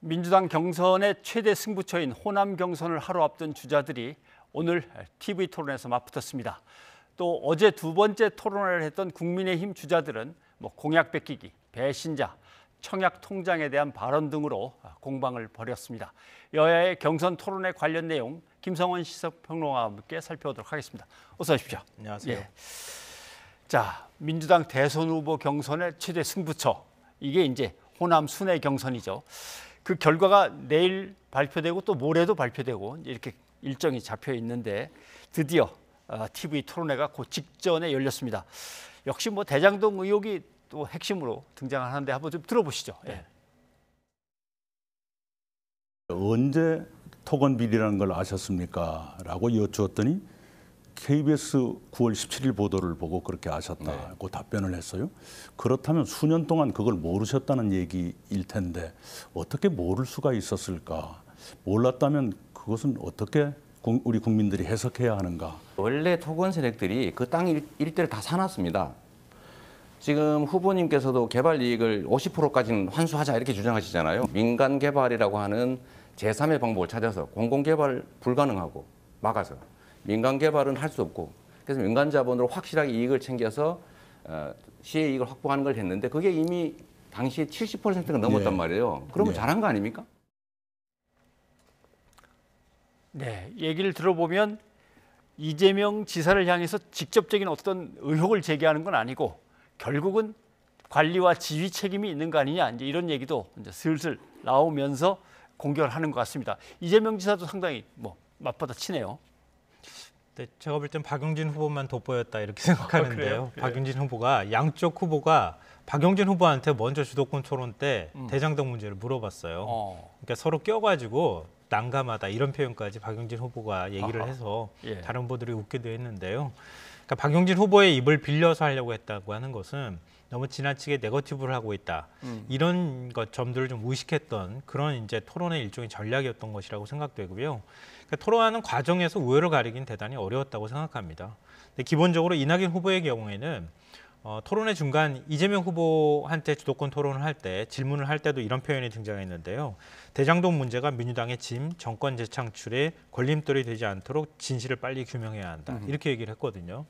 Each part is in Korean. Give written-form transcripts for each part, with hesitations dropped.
민주당 경선의 최대 승부처인 호남 경선을 하루 앞둔 주자들이 오늘 TV 토론에서 맞붙었습니다. 또 어제 두 번째 토론을 했던 국민의힘 주자들은 공약 뺏기기, 배신자, 청약 통장에 대한 발언 등으로 공방을 벌였습니다. 여야의 경선 토론에 관련 내용 김성원 시사평론가와 함께 살펴보도록 하겠습니다. 어서 오십시오. 안녕하세요. 예. 자, 민주당 대선 후보 경선의 최대 승부처, 이게 이제 호남 순회 경선이죠. 그 결과가 내일 발표되고 또 모레도 발표되고 이렇게 일정이 잡혀 있는데 드디어 TV 토론회가 그 직전에 열렸습니다. 역시 대장동 의혹이 또 핵심으로 등장하는데 한번 좀 들어보시죠. 예. 언제 토건 비리라는 걸 아셨습니까? 라고 여쭈었더니 KBS 9월 17일 보도를 보고 그렇게 아셨다고 답변을 했어요. 그렇다면 수년 동안 그걸 모르셨다는 얘기일 텐데 어떻게 모를 수가 있었을까? 몰랐다면 그것은 어떻게 우리 국민들이 해석해야 하는가? 원래 토건 세력들이 그 땅 일대를 다 사놨습니다. 지금 후보님께서도 개발 이익을 50%까지는 환수하자 이렇게 주장하시잖아요. 민간 개발이라고 하는 제3의 방법을 찾아서 공공개발 불가능하고 막아서 민간 개발은 할 수 없고 그래서 민간 자본으로 확실하게 이익을 챙겨서 시의 이익을 확보하는 걸 했는데 그게 이미 당시에 70%가 넘었단 말이에요. 그러면 잘한 거 아닙니까? 네, 얘기를 들어보면 이재명 지사를 향해서 직접적인 어떤 의혹을 제기하는 건 아니고 결국은 관리와 지휘 책임이 있는 거 아니냐, 이제 이런 얘기도 이제 슬슬 나오면서 공격을 하는 것 같습니다. 이재명 지사도 상당히 맞받아 치네요. 네, 제가 볼 땐 박용진 후보만 돋보였다 이렇게 생각하는데요. 박용진 후보가 양쪽 후보가 박용진 후보한테 먼저 주도권 토론 때 대장동 문제를 물어봤어요. 그러니까 서로 껴가지고 난감하다 이런 표현까지 박용진 후보가 얘기를 해서 다른 후보들이 웃기도 했는데요. 그러니까 박용진 후보의 입을 빌려서 하려고 했다고 하는 것은 너무 지나치게 네거티브를 하고 있다. 이런 점들을 좀 의식했던 그런 이제 토론의 일종의 전략이었던 것이라고 생각되고요. 그러니까 토론하는 과정에서 우열을 가리긴 대단히 어려웠다고 생각합니다. 근데 기본적으로 이낙연 후보의 경우에는 토론의 중간 이재명 후보한테 주도권 토론을 할 때 질문을 할 때도 이런 표현이 등장했는데요. 대장동 문제가 민주당의 짐, 정권 재창출에 걸림돌이 되지 않도록 진실을 빨리 규명해야 한다. 이렇게 얘기를 했거든요.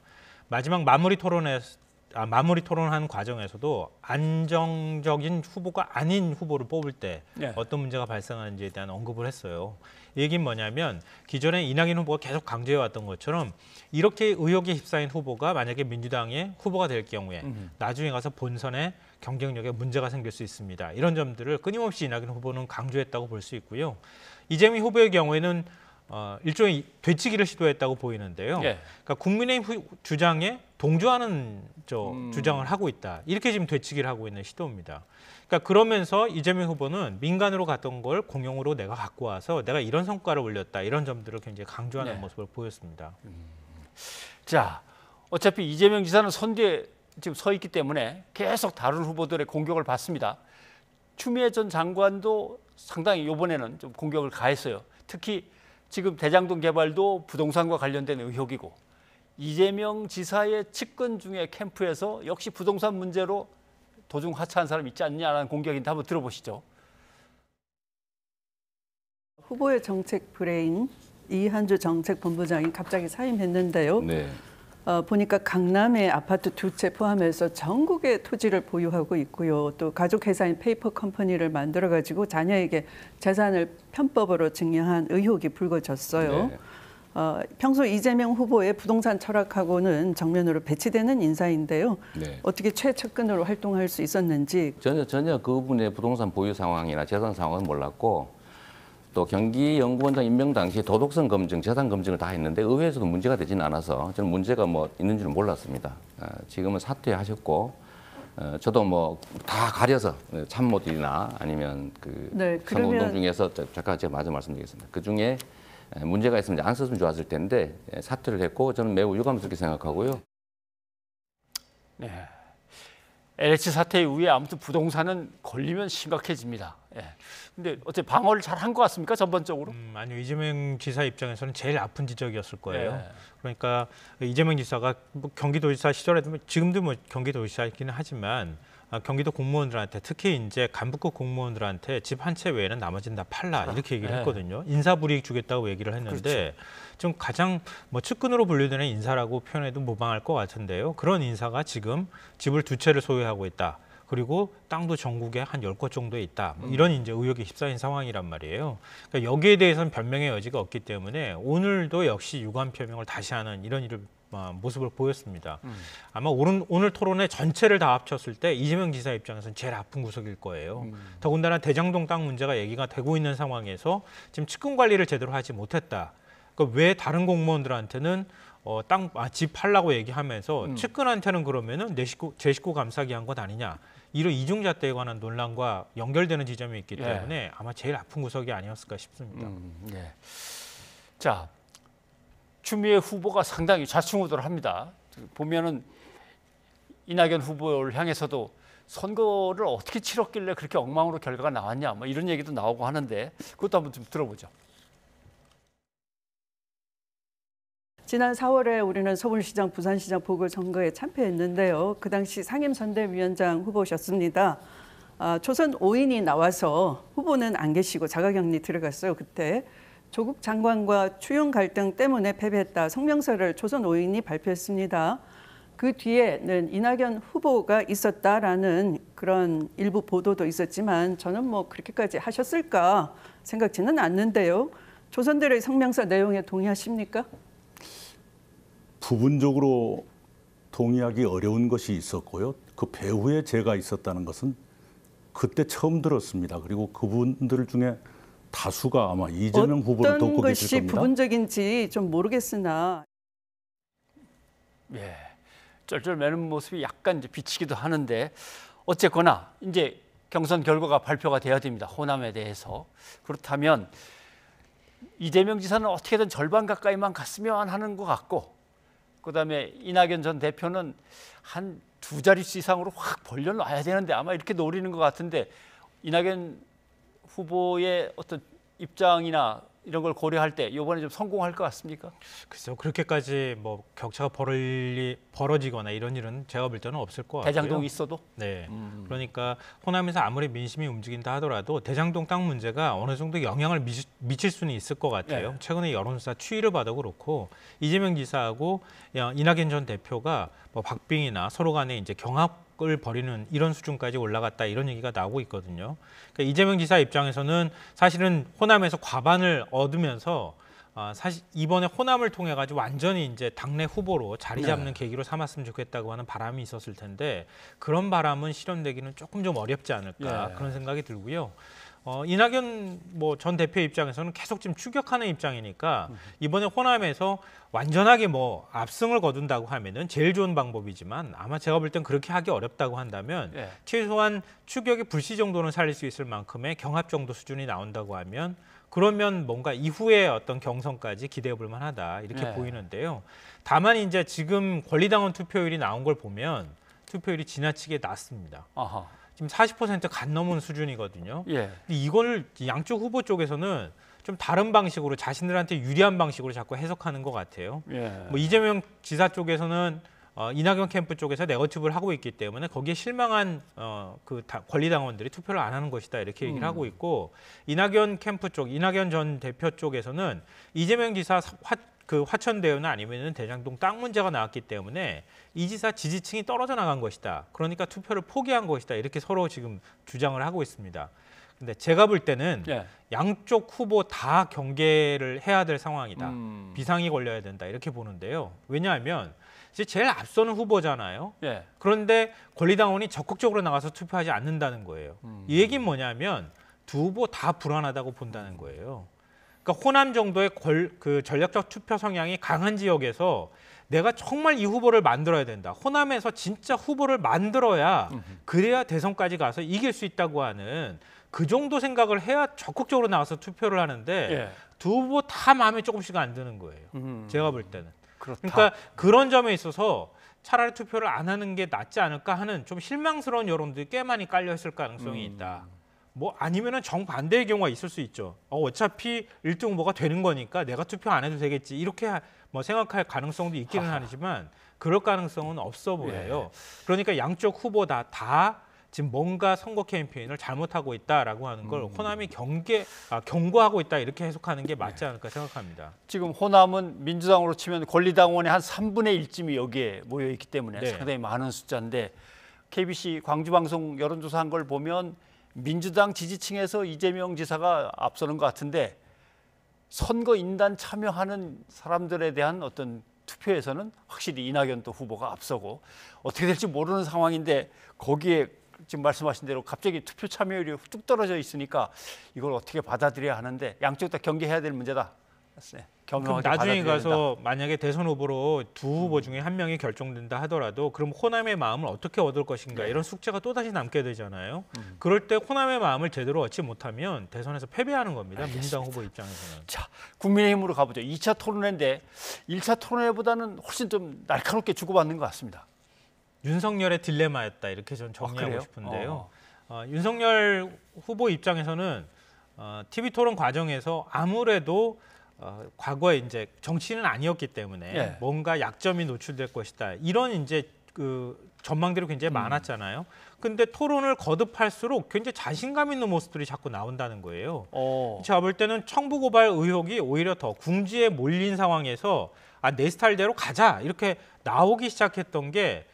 마지막 마무리 토론하는 과정에서도 안정적인 후보가 아닌 후보를 뽑을 때 어떤 문제가 발생하는지에 대한 언급을 했어요. 이 얘기는 뭐냐면 기존에 이낙연 후보가 계속 강조해왔던 것처럼 이렇게 의혹에 휩싸인 후보가 만약에 민주당의 후보가 될 경우에 나중에 가서 본선에 경쟁력에 문제가 생길 수 있습니다. 이런 점들을 끊임없이 이낙연 후보는 강조했다고 볼 수 있고요. 이재명 후보의 경우에는 일종의 되치기를 시도했다고 보이는데요. 그러니까 국민의힘 주장에 동조하는 주장을 하고 있다. 이렇게 지금 되치기를 하고 있는 시도입니다. 그러니까 그러면서 이재명 후보는 민간으로 갔던 걸 공용으로 내가 갖고 와서 내가 이런 성과를 올렸다. 이런 점들을 굉장히 강조하는 모습을 보였습니다. 자, 어차피 이재명 지사는 선두에 지금 서 있기 때문에 계속 다른 후보들의 공격을 받습니다. 추미애 전 장관도 상당히 이번에는 좀 공격을 가했어요. 특히 지금 대장동 개발도 부동산과 관련된 의혹이고 이재명 지사의 측근 중에 캠프에서 역시 부동산 문제로 도중 하차한 사람 있지 않냐라는 공격인데 한번 들어보시죠. 후보의 정책 브레인 이한주 정책본부장이 갑자기 사임했는데요. 보니까 강남의 아파트 2채 포함해서 전국의 토지를 보유하고 있고요. 또 가족회사인 페이퍼 컴퍼니를 만들어가지고 자녀에게 재산을 편법으로 증여한 의혹이 불거졌어요. 평소 이재명 후보의 부동산 철학하고는 정면으로 배치되는 인사인데요. 어떻게 최측근으로 활동할 수 있었는지. 전혀 그분의 부동산 보유 상황이나 재산 상황은 몰랐고 또 경기연구원장 임명 당시 도덕성 검증, 재산 검증을 다 했는데 의회에서도 문제가 되지는 않아서 저는 문제가 있는 줄은 몰랐습니다. 지금은 사퇴하셨고 저도 다 가려서 참모들이나 아니면 선거운동 중에서 잠깐 제가 마저 말씀드리겠습니다. 그 중에 문제가 있으면 안 썼으면 좋았을 텐데 사퇴를 했고 저는 매우 유감스럽게 생각하고요. LH 사태 이후에 아무튼 부동산은 걸리면 심각해집니다. 근데 어째 방어를 잘 한 것 같습니까, 전반적으로? 아니요, 이재명 지사 입장에서는 제일 아픈 지적이었을 거예요. 그러니까 이재명 지사가 경기도지사 시절에도 지금도 경기도지사이기는 하지만 경기도 공무원들한테 특히 이제 간부급 공무원들한테 집 한 채 외에는 나머지는 다 팔라 이렇게 얘기를 했거든요. 인사불이익 주겠다고 얘기를 했는데 좀 가장 뭐 측근으로 분류되는 인사라고 표현해도 무방할 것 같은데요. 그런 인사가 지금 집을 2채를 소유하고 있다. 그리고 땅도 전국에 한 10곳 정도에 있다. 뭐 이런 이제 의혹이 휩싸인 상황이란 말이에요. 그러니까 여기에 대해서는 변명의 여지가 없기 때문에 오늘도 역시 유감 표명을 다시 하는 이런 일을 모습을 보였습니다. 아마 오늘 토론회 전체를 다 합쳤을 때 이재명 지사 입장에서는 제일 아픈 구석일 거예요. 더군다나 대장동 땅 문제가 얘기가 되고 있는 상황에서 지금 측근 관리를 제대로 하지 못했다. 그러니까 왜 다른 공무원들한테는 집 팔라고 얘기하면서 측근한테는 그러면은 제 식구 감싸기 한 것 아니냐. 이런 이중잣대에 관한 논란과 연결되는 지점이 있기 때문에 아마 제일 아픈 구석이 아니었을까 싶습니다. 네. 자, 추미애 후보가 상당히 좌충우돌을 합니다. 보면은 이낙연 후보를 향해서도 선거를 어떻게 치렀길래 그렇게 엉망으로 결과가 나왔냐, 뭐 이런 얘기도 나오고 하는데 그것도 한번 좀 들어보죠. 지난 4월에 우리는 서울시장, 부산시장 보궐선거에 참패했는데요. 그 당시 상임선대위원장 후보셨습니다. 초선 5인이 나와서 후보는 안 계시고 자가격리 들어갔어요. 그때 조국 장관과 추영 갈등 때문에 패배했다. 성명서를 초선 5인이 발표했습니다. 그 뒤에는 이낙연 후보가 있었다라는 그런 일부 보도도 있었지만 저는 뭐 그렇게까지 하셨을까 생각지는 않는데요. 초선들의 성명서 내용에 동의하십니까? 부분적으로 동의하기 어려운 것이 있었고요. 그 배후에 제가 있었다는 것은 그때 처음 들었습니다. 그리고 그분들 중에 다수가 아마 이재명 후보를 돕고 계실 겁니다. 어떤 것이 부분적인지 좀 모르겠으나. 예, 쩔쩔매는 모습이 약간 이제 비치기도 하는데 어쨌거나 이제 경선 결과가 발표가 돼야 됩니다. 호남에 대해서. 그렇다면 이재명 지사는 어떻게든 절반 가까이만 갔으면 하는 것 같고 그다음에 이낙연 전 대표는 한 2자릿수 이상으로 확 벌려놔야 되는데 아마 이렇게 노리는 것 같은데 이낙연 후보의 어떤 입장이나 이런 걸 고려할 때 이번에 좀 성공할 것 같습니까? 글쎄요, 그렇게까지 뭐 격차가 벌어지거나 이런 일은 제가 볼 때는 없을 것 같고요. 대장동이 있어도? 네. 그러니까 호남에서 아무리 민심이 움직인다 하더라도 대장동 땅 문제가 어느 정도 영향을 미칠 수는 있을 것 같아요. 최근에 여론조사 추이를 봐도 그렇고 이재명 지사하고 이낙연 전 대표가 뭐 박빙이나 서로 간에 이제 경합을 벌이는 이런 수준까지 올라갔다 이런 얘기가 나오고 있거든요. 그러니까 이재명 지사 입장에서는 사실은 호남에서 과반을 얻으면서 사실 이번에 호남을 통해 가지고 완전히 이제 당내 후보로 자리 잡는 계기로 삼았으면 좋겠다고 하는 바람이 있었을 텐데 그런 바람은 실현되기는 조금 좀 어렵지 않을까 그런 생각이 들고요. 이낙연 뭐 전 대표 입장에서는 계속 지금 추격하는 입장이니까 이번에 호남에서 완전하게 뭐 압승을 거둔다고 하면은 제일 좋은 방법이지만 아마 제가 볼 땐 그렇게 하기 어렵다고 한다면 최소한 추격의 불씨 정도는 살릴 수 있을 만큼의 경합 정도 수준이 나온다고 하면 그러면 뭔가 이후에 어떤 경선까지 기대해 볼 만하다 이렇게 보이는데요. 다만 이제 지금 권리당원 투표율이 나온 걸 보면 투표율이 지나치게 낮습니다. 아하. 지금 40% 간 넘은 수준이거든요. 근데 이걸 양쪽 후보 쪽에서는 좀 다른 방식으로 자신들한테 유리한 방식으로 자꾸 해석하는 것 같아요. 뭐 이재명 지사 쪽에서는 이낙연 캠프 쪽에서 네거티브를 하고 있기 때문에 거기에 실망한 권리당원들이 투표를 안 하는 것이다 이렇게 얘기를 하고 있고 이낙연 캠프 쪽, 이낙연 전 대표 쪽에서는 이재명 지사 화천대유나 아니면은 대장동 땅 문제가 나왔기 때문에 이 지사 지지층이 떨어져 나간 것이다. 그러니까 투표를 포기한 것이다. 이렇게 서로 지금 주장을 하고 있습니다. 근데 제가 볼 때는 양쪽 후보 다 경계를 해야 될 상황이다. 비상이 걸려야 된다. 이렇게 보는데요. 왜냐하면 이제 제일 앞서는 후보잖아요. 그런데 권리당원이 적극적으로 나가서 투표하지 않는다는 거예요. 이 얘기는 뭐냐면 두 후보 다 불안하다고 본다는 거예요. 그러니까 호남 정도의 전략적 투표 성향이 강한 지역에서 내가 정말 이 후보를 만들어야 된다. 호남에서 진짜 후보를 만들어야 그래야 대선까지 가서 이길 수 있다고 하는 그 정도 생각을 해야 적극적으로 나와서 투표를 하는데 두 후보 다 마음에 조금씩 안 드는 거예요. 제가 볼 때는. 그러니까 그런 점에 있어서 차라리 투표를 안 하는 게 낫지 않을까 하는 좀 실망스러운 여론들이 꽤 많이 깔려 있을 가능성이 있다. 뭐 아니면은 정반대의 경우가 있을 수 있죠. 어차피 1등 후보가 되는 거니까 내가 투표 안 해도 되겠지. 이렇게 뭐 생각할 가능성도 있기는 하지만 그럴 가능성은 없어 보여요. 그러니까 양쪽 후보 다 지금 뭔가 선거 캠페인을 잘못하고 있다라고 하는 걸 호남이 경고하고 있다 이렇게 해석하는 게 맞지 않을까 생각합니다. 지금 호남은 민주당으로 치면 권리당원의 한 3분의 1쯤이 여기에 모여 있기 때문에 네. 상당히 많은 숫자인데 KBC 광주방송 여론조사한 걸 보면 민주당 지지층에서 이재명 지사가 앞서는 것 같은데 선거 인단 참여하는 사람들에 대한 어떤 투표에서는 확실히 이낙연 또 후보가 앞서고 어떻게 될지 모르는 상황인데 거기에 지금 말씀하신 대로 갑자기 투표 참여율이 뚝 떨어져 있으니까 이걸 어떻게 받아들여야 하는데 양쪽 다 경계해야 될 문제다. 네, 그럼 겸허하게 나중에 받아들여야 가서 만약에 대선 후보로 두 후보 중에 한 명이 결정된다 하더라도 그럼 호남의 마음을 어떻게 얻을 것인가 이런 숙제가 또다시 남게 되잖아요. 그럴 때 호남의 마음을 제대로 얻지 못하면 대선에서 패배하는 겁니다. 민주당 후보 입장에서는. 자, 국민의힘으로 가보죠. 2차 토론회인데 1차 토론회보다는 훨씬 좀 날카롭게 주고받는 것 같습니다. 윤석열의 딜레마였다 이렇게 전 정리하고 그래요? 싶은데요. 윤석열 후보 입장에서는 TV 토론 과정에서 아무래도 과거에 이제 정치인은 아니었기 때문에 예. 뭔가 약점이 노출될 것이다 이런 이제 그 전망들이 굉장히 많았잖아요. 근데 토론을 거듭할수록 굉장히 자신감 있는 모습들이 자꾸 나온다는 거예요. 제가 볼 때는 청부 고발 의혹이 오히려 더 궁지에 몰린 상황에서 내 스타일대로 가자 이렇게 나오기 시작했던 게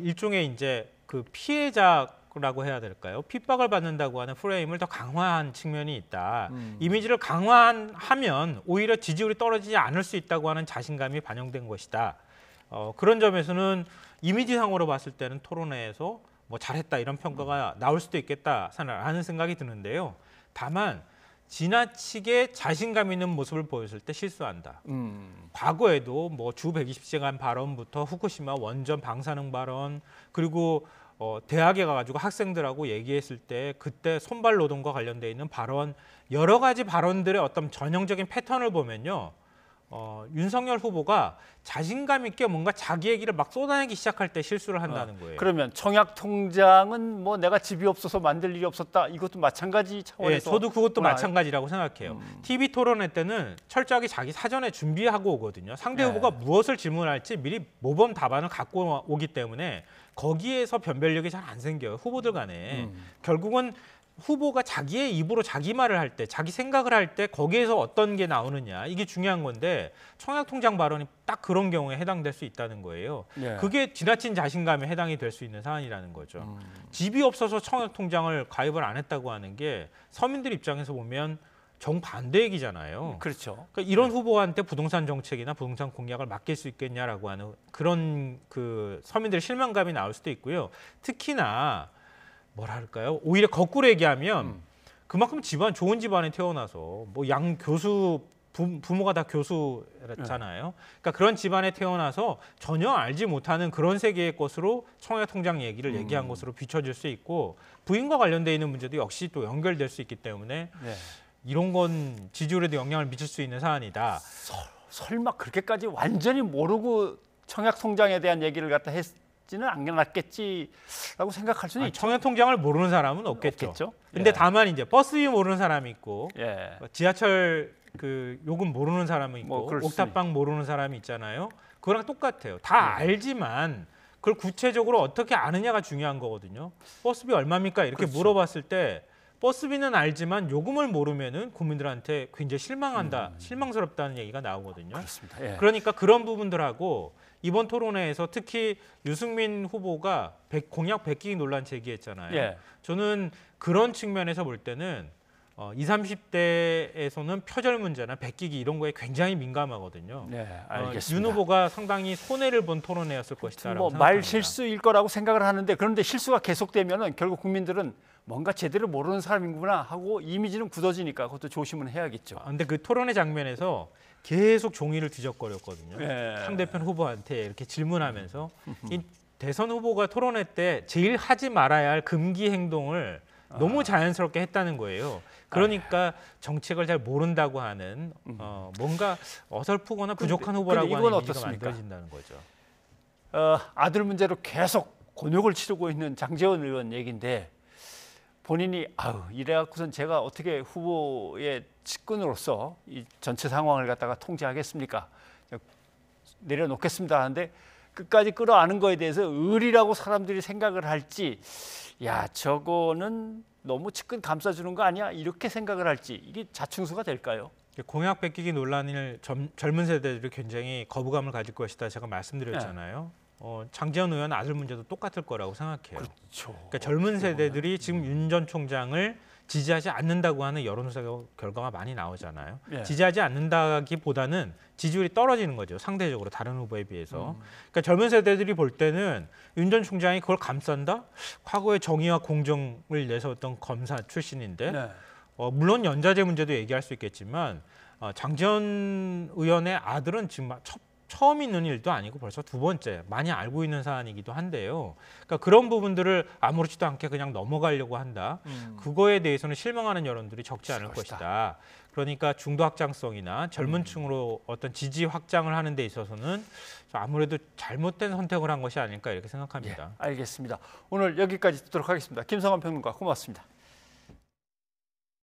일종의 이제 그 피해자라고 해야 될까요? 핍박을 받는다고 하는 프레임을 더 강화한 측면이 있다. 이미지를 강화하면 오히려 지지율이 떨어지지 않을 수 있다고 하는 자신감이 반영된 것이다. 그런 점에서는 이미지상으로 봤을 때는 토론회에서 뭐 잘했다 이런 평가가 나올 수도 있겠다라는 생각이 드는데요. 다만 지나치게 자신감 있는 모습을 보였을 때 실수한다. 과거에도 뭐 주 120시간 발언부터 후쿠시마 원전 방사능 발언 그리고 대학에 가가지고 학생들하고 얘기했을 때 그때 손발 노동과 관련돼 있는 발언 여러 가지 발언들의 어떤 전형적인 패턴을 보면요. 윤석열 후보가 자신감 있게 뭔가 자기 얘기를 막 쏟아내기 시작할 때 실수를 한다는 거예요. 그러면 청약 통장은 뭐 내가 집이 없어서 만들 일이 없었다. 이것도 마찬가지 차원에서. 저도 그것도 마찬가지라고 생각해요. TV 토론회 때는 철저하게 자기 사전에 준비하고 오거든요. 상대 후보가 무엇을 질문할지 미리 모범 답안을 갖고 오기 때문에 거기에서 변별력이 잘 안 생겨요. 후보들 간에. 결국은 후보가 자기의 입으로 자기 말을 할 때, 자기 생각을 할 때 거기에서 어떤 게 나오느냐 이게 중요한 건데 청약통장 발언이 딱 그런 경우에 해당될 수 있다는 거예요. 그게 지나친 자신감에 해당이 될 수 있는 사안이라는 거죠. 집이 없어서 청약통장을 가입을 안 했다고 하는 게 서민들 입장에서 보면 정반대 얘기잖아요. 그렇죠. 그러니까 이런 후보한테 부동산 정책이나 부동산 공약을 맡길 수 있겠냐라고 하는 그런 그 서민들의 실망감이 나올 수도 있고요. 특히나 뭐랄까요? 오히려 거꾸로 얘기하면 그만큼 좋은 집안에 태어나서 뭐 양 교수 부모가 다 교수잖아요. 그러니까 그런 집안에 태어나서 전혀 알지 못하는 그런 세계의 것으로 청약통장 얘기를 얘기한 것으로 비춰질 수 있고 부인과 관련돼 있는 문제도 역시 또 연결될 수 있기 때문에 이런 건 지지율에도 영향을 미칠 수 있는 사안이다. 설마 그렇게까지 완전히 모르고 청약통장에 대한 얘기를 갖다 했지는 않았겠지라고 생각할 수는 있죠. 청약통장을 모르는 사람은 없겠죠. 근데 다만 이제 버스비 모르는 사람이 있고 지하철 그 요금 모르는 사람이 있고 옥탑방 모르는 사람이 있잖아요. 그거랑 똑같아요. 다 알지만 그걸 구체적으로 어떻게 아느냐가 중요한 거거든요. 버스비 얼마입니까? 이렇게 물어봤을 때 버스비는 알지만 요금을 모르면은 국민들한테 굉장히 실망스럽다는 얘기가 나오거든요. 그렇습니다. 그러니까 그런 부분들하고 이번 토론회에서 특히 유승민 후보가 공약 베끼기 논란 제기했잖아요. 저는 그런 측면에서 볼 때는 20, 30대에서는 표절 문제나 베끼기 이런 거에 굉장히 민감하거든요. 알겠습니다. 윤 후보가 상당히 손해를 본 토론회였을 것이다라고 생각합니다. 말 실수일 거라고 생각을 하는데 그런데 실수가 계속되면은 결국 국민들은 뭔가 제대로 모르는 사람이구나 하고 이미지는 굳어지니까 그것도 조심은 해야겠죠. 근데 그 토론회 장면에서 계속 종이를 뒤적거렸거든요. 상대편 후보한테 이렇게 질문하면서 이 대선 후보가 토론회 때 제일 하지 말아야 할 금기 행동을 너무 자연스럽게 했다는 거예요. 그러니까 정책을 잘 모른다고 하는 뭔가 어설프거나 부족한 후보라고 하는 이미지가 만들어진다는 거죠. 아들 문제로 계속 곤욕을 치르고 있는 장제원 의원 얘기인데 본인이 이래갖고선 제가 어떻게 후보의 측근으로서 이 전체 상황을 갖다가 통제하겠습니까? 내려놓겠습니다 하는데 끝까지 끌어안은 거에 대해서 의리라고 사람들이 생각을 할지, 야 저거는 너무 측근 감싸주는 거 아니야? 이렇게 생각을 할지, 이게 자충수가 될까요? 공약 뺏기기 논란을 젊은 세대들이 굉장히 거부감을 가질 것이다 제가 말씀드렸잖아요. 장제원 의원 아들 문제도 똑같을 거라고 생각해요. 그렇죠. 그러니까 젊은 세대들이 지금 윤 전 총장을 지지하지 않는다고 하는 여론조사 결과가 많이 나오잖아요. 예. 지지하지 않는다기보다는 지지율이 떨어지는 거죠. 상대적으로 다른 후보에 비해서. 그러니까 젊은 세대들이 볼 때는 윤 전 총장이 그걸 감싼다? 과거에 정의와 공정을 내세웠던 검사 출신인데 네. 물론 연좌제 문제도 얘기할 수 있겠지만 장제원 의원의 아들은 지금 처음 있는 일도 아니고 벌써 두 번째 많이 알고 있는 사안이기도 한데요. 그러니까 그런 부분들을 아무렇지도 않게 그냥 넘어가려고 한다. 그거에 대해서는 실망하는 여론들이 적지 않을 것이다. 그러니까 중도 확장성이나 젊은 층으로 어떤 지지 확장을 하는 데 있어서는 아무래도 잘못된 선택을 한 것이 아닐까 이렇게 생각합니다. 예, 알겠습니다. 오늘 여기까지 듣도록 하겠습니다. 김성환 평론가 고맙습니다.